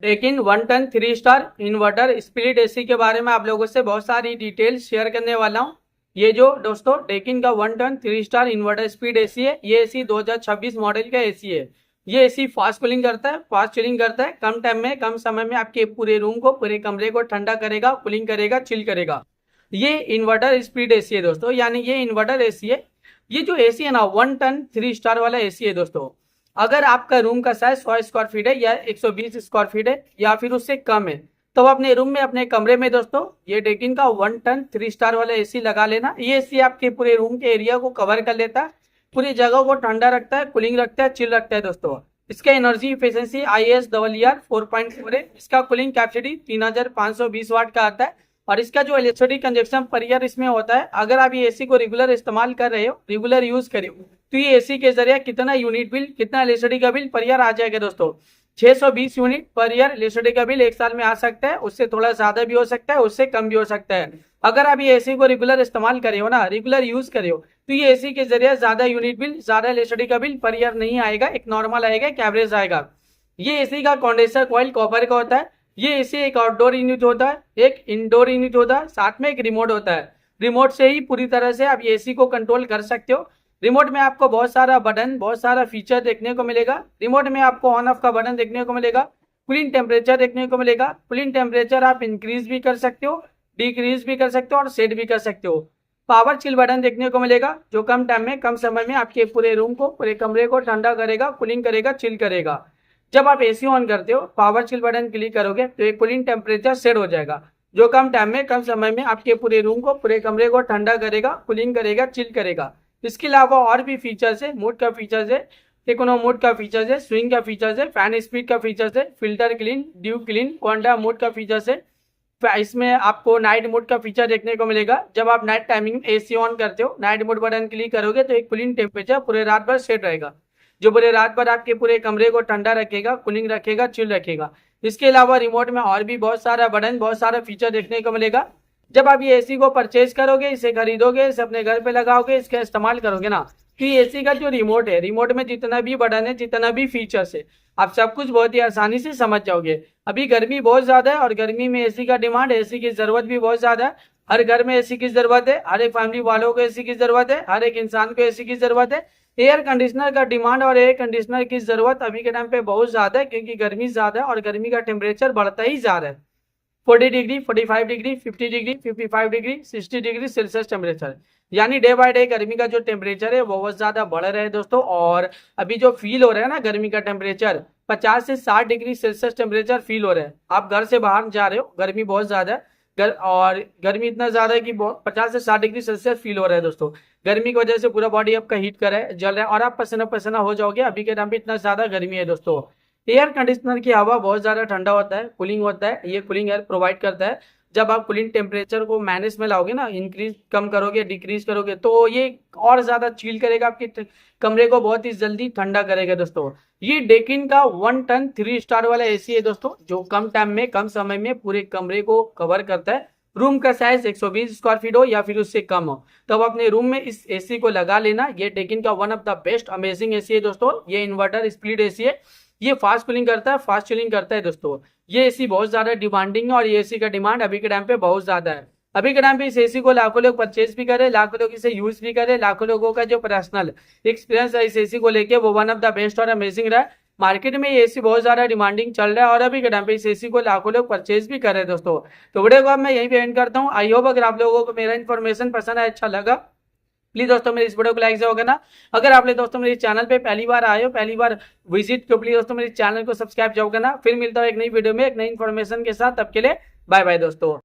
लेकिन 1 ton 3 star inverter split AC के बारे में आप लोगों से बहुत सारी डिटेल्स शेयर करने वाला हूँ। ये जो दोस्तों डेकिन का 1 ton 3 star inverter speed AC है, ये एसी 2026 मॉडल का एसी है। ये एसी फास्ट कूलिंग करता है, फास्ट चिलिंग करता है, कम टाइम में कम समय में आपके पूरे रूम को, पूरे कमरे को ठंडा करेगा, कूलिंग करेगा, चिल करेगा। ये इन्वर्टर स्पीड एसी है दोस्तों, यानी ये इन्वर्टर एसी है। ये जो एसी है ना 1 टन 3 स्टार वाला एसी है दोस्तों। अगर आपका रूम का साइज 100 स्क्वायर फीट है या 120 स्क्वायर फीट है या फिर उससे कम है, तो अपने रूम में, अपने कमरे में दोस्तों ये डेकिन का 1 टन 3 स्टार वाला एसी लगा लेना। ये एसी आपके पूरे रूम के एरिया को कवर कर लेता है, पूरी जगह को ठंडा रखता है, कूलिंग रखता है, चिल रखता है दोस्तों। इसका एनर्जी इफिशिएंसी ISER 4.4 है। इसका कूलिंग कैपेसिटी 3520 वाट का आता है। और इसका जो इलेक्ट्रिसिटी कंजप्शन पर ईयर इसमें होता है, अगर आप ये एसी को रेगुलर इस्तेमाल कर रहे हो, रेगुलर यूज कर रहे हो, तो ये एसी के जरिए कितना यूनिट बिल, कितना इलेक्ट्रिसिटी का बिल पर ईयर आ जाएगा दोस्तों। 620 यूनिट पर ईयर इलेक्ट्रिसिटी का बिल एक साल में आ सकता है। उससे थोड़ा ज्यादा भी हो सकता है, उससे कम भी हो सकता है। अगर आप ये एसी को रेगुलर इस्तेमाल करे हो ना, रेगुलर यूज करे हो, तो ये एसी के जरिए ज्यादा यूनिट बिल, ज्यादा इलेक्ट्रिसिटी का बिल पर ईयर नहीं आएगा, एक नॉर्मल आएगा, एक एवरेज आएगा। ये एसी का कंडेंसर कॉइल कॉपर का होता है। ये एसी एक आउटडोर यूनिट होता है, एक इंडोर यूनिट होता है, साथ में एक रिमोट होता है। रिमोट से ही पूरी तरह से आप ये एसी को कंट्रोल कर सकते हो। रिमोट में आपको बहुत सारा बटन, बहुत सारा फीचर देखने को मिलेगा। रिमोट में आपको ऑन ऑफ का बटन देखने को मिलेगा, कूलिंग टेम्परेचर देखने को मिलेगा। कूलिंग टेम्परेचर आप इंक्रीज भी कर सकते हो, डिक्रीज भी कर सकते हो और सेट भी कर सकते हो। पावर चिल बटन देखने को मिलेगा, जो कम टाइम में, कम समय में आपके पूरे रूम को, पूरे कमरे को ठंडा करेगा, कूलिंग करेगा, चिल करेगा। जब आप एसी ऑन करते हो, पावर चिल बटन क्लिक करोगे तो एक कूलिंग टेम्परेचर सेट हो जाएगा, जो कम टाइम में, कम समय में आपके पूरे रूम को, पूरे कमरे को ठंडा करेगा, कूलिंग करेगा, चिल करेगा। इसके अलावा और भी फीचर्स है, मोड का फीचर्स है, इकोनो मोड का फीचर्स है, स्विंग का फीचर्स है, फैन स्पीड का फीचर्स है, filter clean, due clean, quanta mode का फीचर्स है। इसमें आपको नाइट मोड का फीचर देखने को मिलेगा। जब आप नाइट टाइमिंग एसी ऑन करते हो, नाइट मोड बटन क्लिक करोगे तो एक कूलिंग टेम्परेचर पूरे रात भर सेट रहेगा, जो पूरे रात भर आपके पूरे कमरे को ठंडा रखेगा, कूलिंग रखेगा, चिल रखेगा। इसके अलावा रिमोट में और भी बहुत सारा बटन, बहुत सारा फीचर देखने को मिलेगा। जब आप ये एसी को परचेज करोगे, इसे खरीदोगे, इसे अपने घर पे लगाओगे, इसका इस्तेमाल करोगे ना, तो ये एसी का जो रिमोट है, रिमोट में जितना भी बटन है, जितना भी फीचर्स है, आप सब कुछ बहुत ही आसानी से समझ जाओगे। अभी गर्मी बहुत ज्यादा है और गर्मी में एसी का डिमांड, एसी की जरूरत भी बहुत ज्यादा है। हर घर में एसी की जरूरत है, हर एक फैमिली वालों को एसी की जरूरत है, हर एक इंसान को एसी की जरूरत है। एयर कंडीशनर का डिमांड और एयर कंडीशनर की जरूरत अभी के टाइम पे बहुत ज्यादा है, क्योंकि गर्मी ज्यादा है और गर्मी का टेम्परेचर बढ़ता ही जा रहा है। 40 degree, 45 degree, 50 degree, 55 degree, 60 degree Celsius temperature, यानी डे बाय डे गर्मी का जो टेम्परेचर है वो बहुत ज्यादा बढ़ रहा है दोस्तों। और अभी जो फील हो रहा है ना गर्मी का टेम्परेचर, 50 से 60 डिग्री सेल्सियस टेम्परेचर फील हो रहा है। आप घर से बाहर जा रहे हो, गर्मी बहुत ज्यादा है, और गर्मी इतना ज्यादा है कि 50 से 60 डिग्री सेल्सियस फील हो रहा है दोस्तों। गर्मी की वजह से पूरा बॉडी आपका हीट कर रहा है, जल रहा है और आप पसीना पसीना हो जाओगे। अभी के टाइम पे इतना ज्यादा गर्मी है दोस्तों। एयर कंडीशनर की हवा बहुत ज्यादा ठंडा होता है, कूलिंग होता है, ये कूलिंग एयर प्रोवाइड करता है। जब आप कूलिंग टेम्परेचर को मैनेज में लाओगे ना, इंक्रीज कम करोगे, डिक्रीज करोगे, तो ये और ज्यादा चिल करेगा, आपके कमरे को बहुत ही जल्दी ठंडा करेगा दोस्तों। ये डेकिन का 1 टन 3 स्टार वाला एसी है दोस्तों, जो कम टाइम में, कम समय में पूरे कमरे को कवर करता है। रूम का साइज 120 स्क्वायर फीट हो या फिर उससे कम हो, तब अपने रूम में इस एसी को लगा लेना। ये डेकिन का one of the best amazing AC है दोस्तों। ये इन्वर्टर स्प्लिट एसी है, ये फास्ट कूलिंग करता है, फास्ट चिलिंग करता है दोस्तों। ये एसी बहुत ज्यादा डिमांडिंग है और ये एसी का डिमांड अभी के टाइम पे बहुत ज्यादा है। अभी के टाइम पे इस एसी को लाखों लोग परचेज भी करे, लाखों लोग इसे यूज भी करे, लाखों लोगों का जो पर्सनल एक्सपीरियंस है इस एसी को लेके, वो वन ऑफ द बेस्ट और अमेजिंग रहा है। मार्केट में ये एसी बहुत ज्यादा डिमांडिंग चल रहा है और अभी के टाइम पे इस एसी को लाखों लोग परचेज भी कर रहे हैं दोस्तों। तो वीडियो को अब मैं यहीं पे एंड करता हूँ। आई होप अगर आप लोगों को मेरा इन्फॉर्मेशन पसंद आया, अच्छा लगा, प्लीज दोस्तों मेरे इस वीडियो को लाइक जरूर करना। अगर आपने दोस्तों मेरे चैनल पे पहली बार आए हो, पहली बार विजिट, तो प्लीज दोस्तों मेरे चैनल को सब्सक्राइब जरूर करना। फिर मिलता हूँ एक नई वीडियो में एक नई इन्फॉर्मेशन के साथ, तब के लिए बाय बाय दोस्तों।